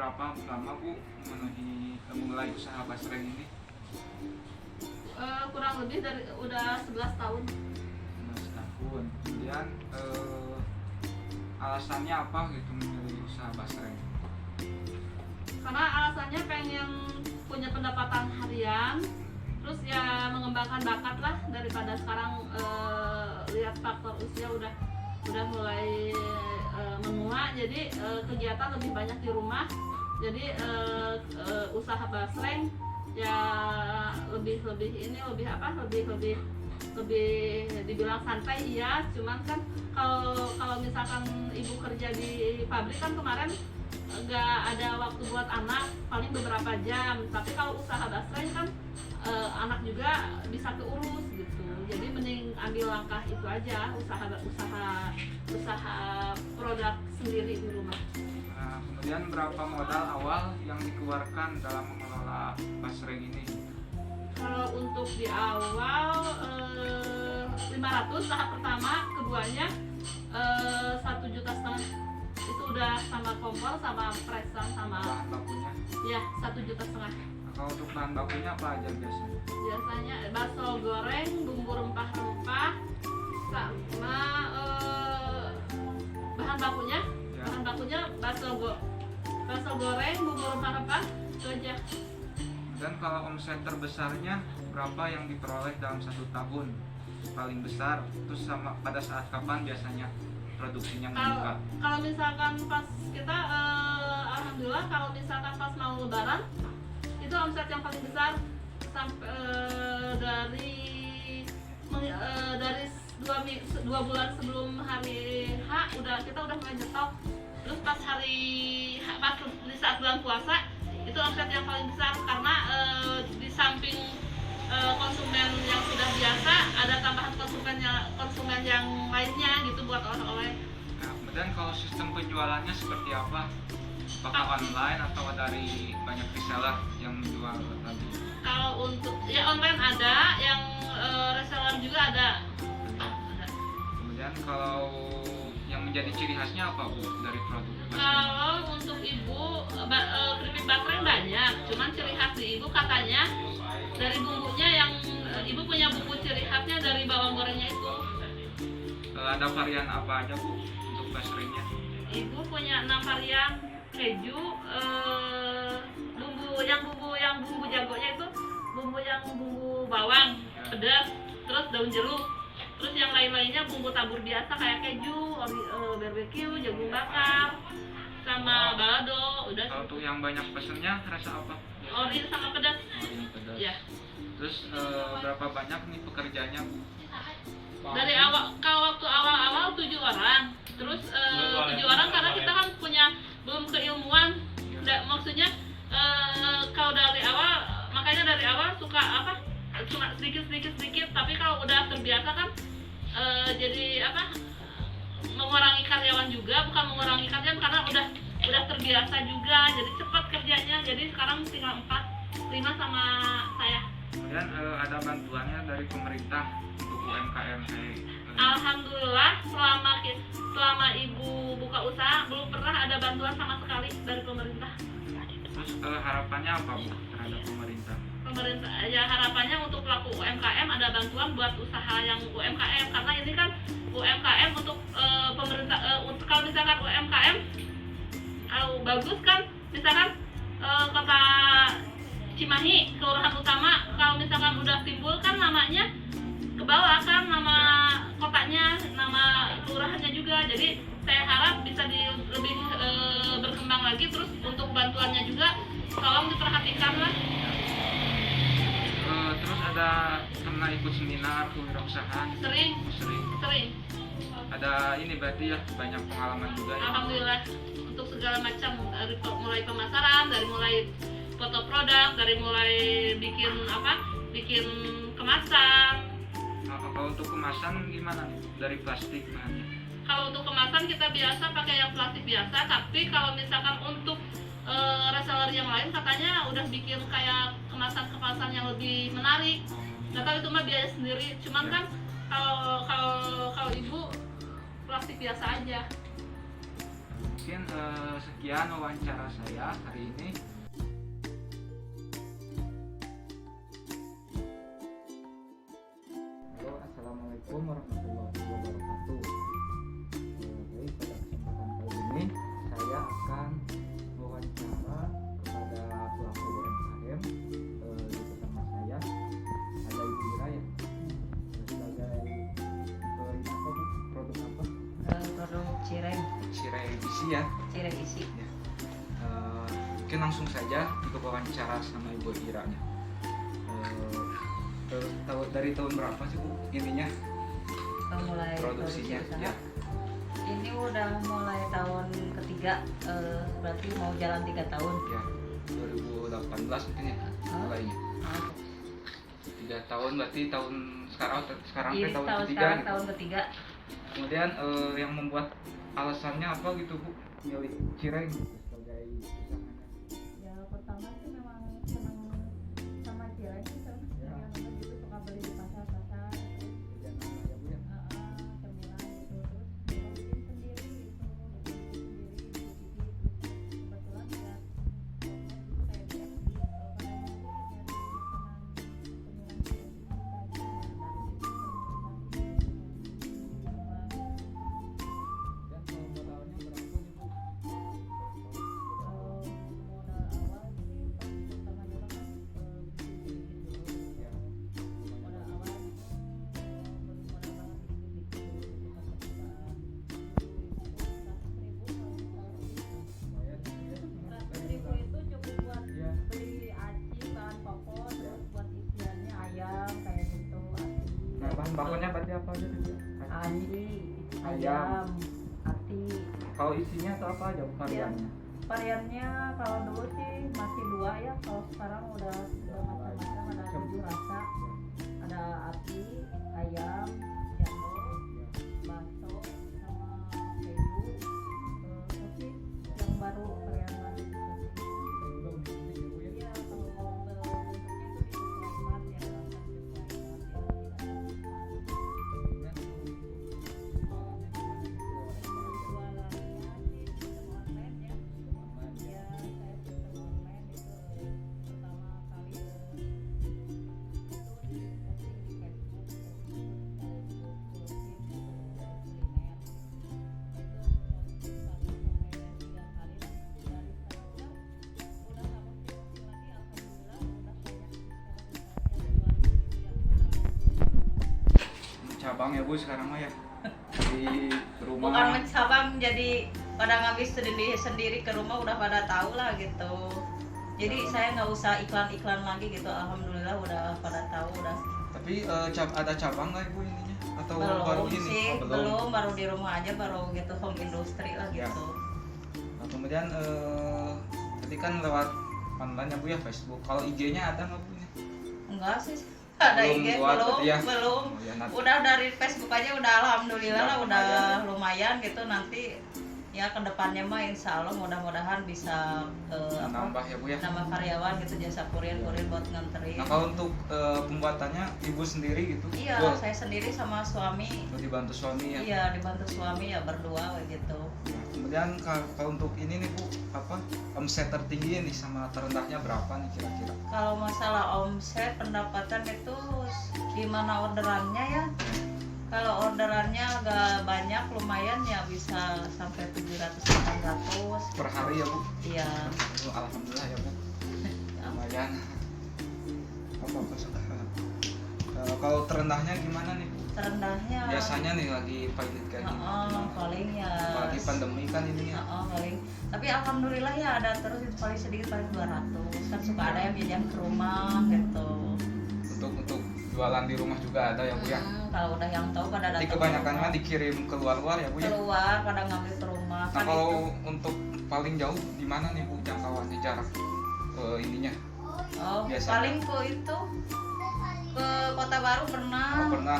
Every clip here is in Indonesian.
berapa lama Bu memulai usaha basreng ini? Kurang lebih dari udah 11 tahun. 11 tahun. Kemudian alasannya apa gitu memilih usaha basreng? Karena alasannya pengen punya pendapatan harian, terus ya mengembangkan bakat lah daripada sekarang lihat faktor usia udah mulai menua, jadi kegiatan lebih banyak di rumah, jadi usaha basreng ya lebih dibilang santai iya, cuman kan kalau misalkan ibu kerja di pabrik kan kemarin nggak ada waktu buat anak, paling beberapa jam. Tapi kalau usaha basreng kan anak juga bisa keurus gitu, jadi mending ambil langkah itu aja, usaha produk sendiri di rumah. Nah, kemudian berapa modal awal yang dikeluarkan dalam mengelola basreng ini? Kalau untuk di awal 500 tahap pertama, keduanya 1,5 juta, itu udah sama kompor, sama presan, sama Bahan bakunya? ya 1,5 juta. Nah, kalau untuk bahan bakunya apa aja biasanya? Biasanya bakso goreng, bumbu rempah-rempah, sama bahan bakunya Ya. bahan bakunya bakso goreng, bumbu rempah-rempah, itu aja. Dan kalau omset terbesarnya berapa yang diperoleh dalam 1 tahun paling besar? Terus sama pada saat kapan biasanya produksinya meningkat? Kalau misalkan pas kita alhamdulillah kalau misalkan pas mau lebaran itu omset yang paling besar sampai dari 2 bulan sebelum hari H kita udah mulai nyetok. Terus pas di saat bulan puasa itu omset yang paling besar, karena di samping konsumen yang sudah biasa ada tambahan konsumen yang lainnya gitu buat oleh-oleh. Nah, kemudian kalau sistem penjualannya seperti apa? Apakah online atau dari banyak reseller yang menjual tadi? Kalau untuk ya online ada, yang reseller juga ada. Kemudian kalau yang menjadi ciri khasnya apa Bu dari produk basreng? Kalau untuk ibu keripik basreng banyak, cuman ciri khas di ibu katanya dari bumbunya yang ibu punya bumbu ciri khasnya dari bawang gorengnya itu. Ada varian apa aja Bu untuk basrengnya? Ibu punya 6 varian keju, bumbu jagonya itu bumbu bawang pedas, terus daun jeruk, terus yang lain-lainnya bumbu tabur biasa kayak keju, barbeque, jagung bakar, sama balado. Udah. Kalau untuk yang banyak pesennya rasa apa? Ori sama pedas. Ini pedas. Ya. Terus berapa banyak nih pekerjanya Bu? Dari kalau waktu awal 7 orang, terus 7 orang karena kita kan belum keilmuan, maksudnya kalau dari awal, makanya dari awal suka cuma sedikit, tapi kalau udah terbiasa kan jadi mengurangi karyawan juga, bukan mengurangi karyawan karena udah terbiasa juga, jadi cepat kerjanya. Jadi sekarang tinggal 4-5 sama saya. Kemudian ada bantuannya dari pemerintah untuk UMKM Alhamdulillah selama ibu buka usaha belum pernah ada bantuan sama sekali dari pemerintah. Terus harapannya apa Bu terhadap pemerintah? Pemerintah ya harapannya untuk pelaku UMKM ada bantuan buat usaha yang UMKM, karena ini kan UMKM untuk pemerintah kalau misalkan UMKM kalau bagus kan, misalkan kota Cimahi Kelurahan Utama kalau misalkan udah timbul kan namanya ke bawah kan, nama kotanya, nama kelurahannya juga. Jadi saya harap bisa lebih berkembang lagi. Terus untuk bantuannya juga tolong diperhatikan lah. Terus ada pernah ikut seminar kewirausahaan? Sering. Ada ini berarti ya banyak pengalaman juga ya? Alhamdulillah untuk segala macam, dari mulai pemasaran, dari mulai foto produk, dari mulai bikin kemasan. Kalau untuk kemasan gimana nih? Dari plastik bahannya? Kalau untuk kemasan kita biasa pakai yang plastik biasa, tapi kalau misalkan untuk reseller yang lain katanya udah bikin kayak kemasan yang lebih menarik. Nggak tahu itu mah biaya sendiri. Cuman kan kalau ibu plastik biasa aja. Mungkin sekian wawancara saya hari ini. Halo, assalamualaikum warahmatullahi wabarakatuh. Baik, pada kesempatan kali ini saya akan wawancara kepada pelaku UMKM. Di bersama saya ada Ibu Ira ya, sebagai ini apa Bu? Produk apa? Produk cireng Isi ya. isi. Ya. Mungkin langsung saja untuk wawancara sama Ibu Ira-nya. Dari tahun berapa sih Bu ininya Mulai produksinya? produksi usaha. Ya. Ini udah mulai tahun ketiga, berarti mau jalan 3 tahun. Ya. 2018 mungkin ya mulainya. 3 tahun berarti tahun sekarang Ini tahun tahun ketiga sekarang gitu. tahun ketiga. Kemudian yang membuat alasannya apa gitu Bu milih cireng gitu sebagai usahanya? Ya pertama sih memang senang sama cireng sih, Ya. yang gitu suka beli di pasar-pasar, Ya, nama ya Bu ya. cemilan gitu, terus mau bikin sendiri gitu, kebetulan ya kayak di FB kalau kalian mau nyari makanan cemilan Dan kalau modalnya berapa nih Bu? modal awal sih pas pertama dulu kan bikin dulu Ya. modal awal belum modal banget bikin dulu pas percobaan 100.000 kalau misalnya Lumayan ya. 100.000 itu cukup buat Ya. beli aci bahan pokok, terus buat isiannya ayam kayak gitu, Nah, bahan bakunya berarti apa aja tuh? aci, ayam. ayam, ati. Kalau isinya tuh apa aja variannya? Variannya kalau dulu sih masih 2 ya, kalau sekarang udah macam-macam, ada 7 rasa, ada ati, ayam, cendol, bakso, sama keju, sosis yang baru, varian baru gitu sih. Iya, kalau bentuknya itu disesuaikan ya, rasa disesuaikan ya, jualannya sih sistem online ya. Ya, saya sistem online itu pertama kali itu di posting di Facebook, kuliner itu posting 1 sampai 3 kali lah, dari sekarang udah nggak posting lagi, alhamdulillah udah banyak sekarang yang Cabang ya Bu sekarang mah ya. Di rumah. bukan mencabang, jadi pada ngabis sendiri ke rumah udah pada tahu lah gitu. Jadi saya nggak usah iklan-iklan lagi gitu, alhamdulillah udah pada tahu udah. Tapi ada cabang nggak Ibu ininya? Atau Belum baru ini? sih, Oh, belum, baru di rumah aja, baru gitu home industry lah Ya. gitu. Nah, kemudian tadi kan lewat online ya Bu ya, Facebook. Kalau IG-nya ada nggak Bu ini? Enggak sih, ada Belum IG buat, belum, ya. belum. Oh, ya, nanti. Udah dari Facebook aja udah alhamdulillah lah, Udah udah lumayan gitu. Nanti ya kedepannya mah insya Allah mudah-mudahan bisa Nambah ya Bu ya. nama karyawan gitu, jasa kurir buat nganterin. Nah, kalau untuk pembuatannya Ibu sendiri gitu? Iya, Bu, saya sendiri sama suami. dibantu suami ya? Iya, dibantu suami ya, berdua gitu. Nah, kemudian kalau untuk ini nih Bu, apa omset tertinggi nih sama terendahnya berapa nih kira-kira? Kalau masalah omset pendapatan itu gimana orderannya ya? Kalau orderannya agak banyak, lumayan ya, bisa sampai 700-800 Per hari ya Bu? Iya. Alhamdulillah ya Bu. Lumayan. Apa sekarang? Kalau terendahnya gimana nih Bu? Terendahnya Biasanya nih lagi pilot kayak gini. Gimana? paling ya Apalagi pandemi kan ini ya. paling. Tapi alhamdulillah ya ada terus, itu paling sedikit, paling 200. Kan suka ada yang jajan ke rumah gitu. Untuk jualan di rumah juga ada ya Bu ya. Kalau udah yang tahu pada Jadi datang kebanyakan ke mah rumah. dikirim keluar ya Bu ya. Keluar pada ngambil ke rumah Nah kan kalau itu. untuk paling jauh di mana nih Bu jangkauannya, jarak ininya? Oh, biasanya? paling ke itu ke Kota Baru pernah. Oh, pernah.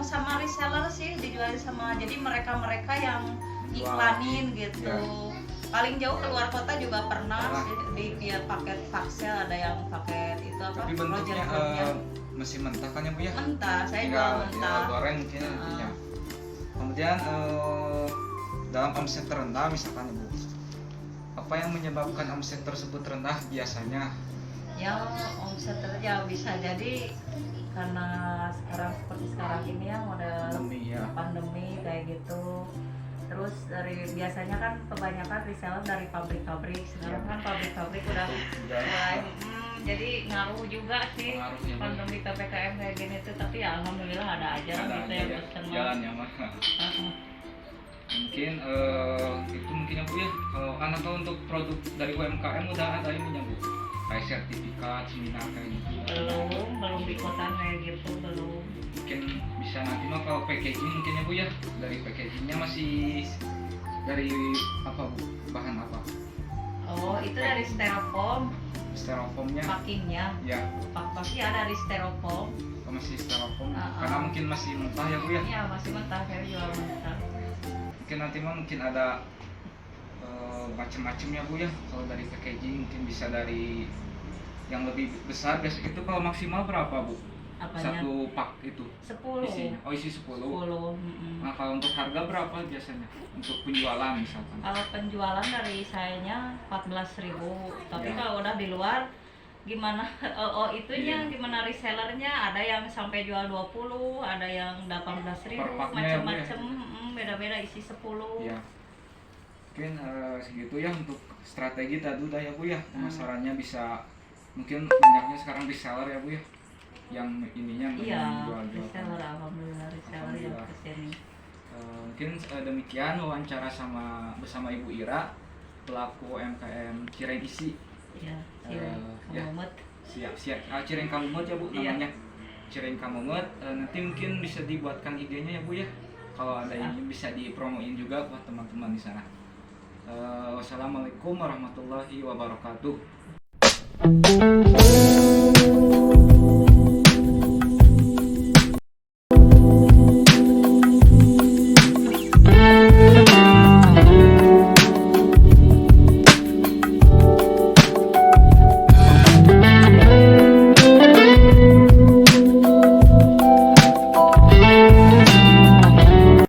Sama reseller sih dijualin sama, jadi mereka yang Jual. iklanin gitu. Ya. Paling jauh keluar kota juga pernah, Pernah. sih, di via paket Paxel, ada yang paket itu apa? Tapi bentuknya Roger-nya. masih mentah kan ya Bu ya? Mentah, saya jual Tinggal mentah. goreng mungkin intinya. Kemudian dalam omset terendah misalkan Ibu, apa yang menyebabkan omset tersebut rendah biasanya? Ya omset terja bisa jadi karena sekarang seperti sekarang ini ya model Pandemi ya. pandemi kayak gitu. Terus dari biasanya kan kebanyakan reseller dari pabrik-pabrik, sekarang kan pabrik-pabrik udah mulai jadi ngaruh juga sih Pengaruh ya, Bu. pandemi PPKM kayak gini tuh, tapi ya alhamdulillah ada aja Ada gitu aja yang ya, pesen mah. jalannya mah. Mungkin itu mungkin ya Bu ya. Kalau untuk produk dari UMKM udah ada ininya Bu, kayak sertifikat, seminar kayak gitu. belum di kota kayak gitu belum. Mungkin bisa nanti mah kalau packaging mungkin ya Bu ya, dari packagingnya masih dari apa Bu, bahan apa? Oh itu dari styrofoam Styrofoamnya packingnya, ya, pasti ada dari styrofoam. masih styrofoam Ah, ah. karena mungkin masih mentah ya Bu ya. Iya masih mentah, saya jual mentah. Mungkin nanti mah mungkin ada macam-macam ya Bu ya. Kalau dari packaging mungkin bisa dari yang lebih besar, biasa itu kalau maksimal berapa Bu? Apanya? Satu pak itu 10. isinya. Oh, isi 10. 10. Nah, kalau untuk harga berapa biasanya untuk penjualan misalkan? Kalau penjualan dari sayanya 14.000, tapi Ya. kalau udah di luar gimana itunya Iya. gimana resellernya, ada yang sampai jual 20, ada yang 18.000, Per paknya ya, Bu, ya? macam-macam, beda-beda isi 10. Ya. Mungkin segitu ya untuk strategi tadi udah ya Bu ya. Pemasarannya bisa mungkin banyaknya sekarang reseller ya Bu ya. Yang ininya Iya, menjual-jual. reseller alhamdulillah reseller yang Alhamdulillah. kesini. Mungkin demikian wawancara bersama Ibu Ira, pelaku UMKM Cireng Isi. Iya, Ya. Kamumet. Siap. Cireng Kamumet ya Bu Iya. namanya. Cireng Kamumet. Nanti mungkin bisa dibuatkan IG-nya ya Bu ya. Kalau ada ini bisa dipromoin juga buat teman-teman di sana. Wassalamualaikum warahmatullahi wabarakatuh.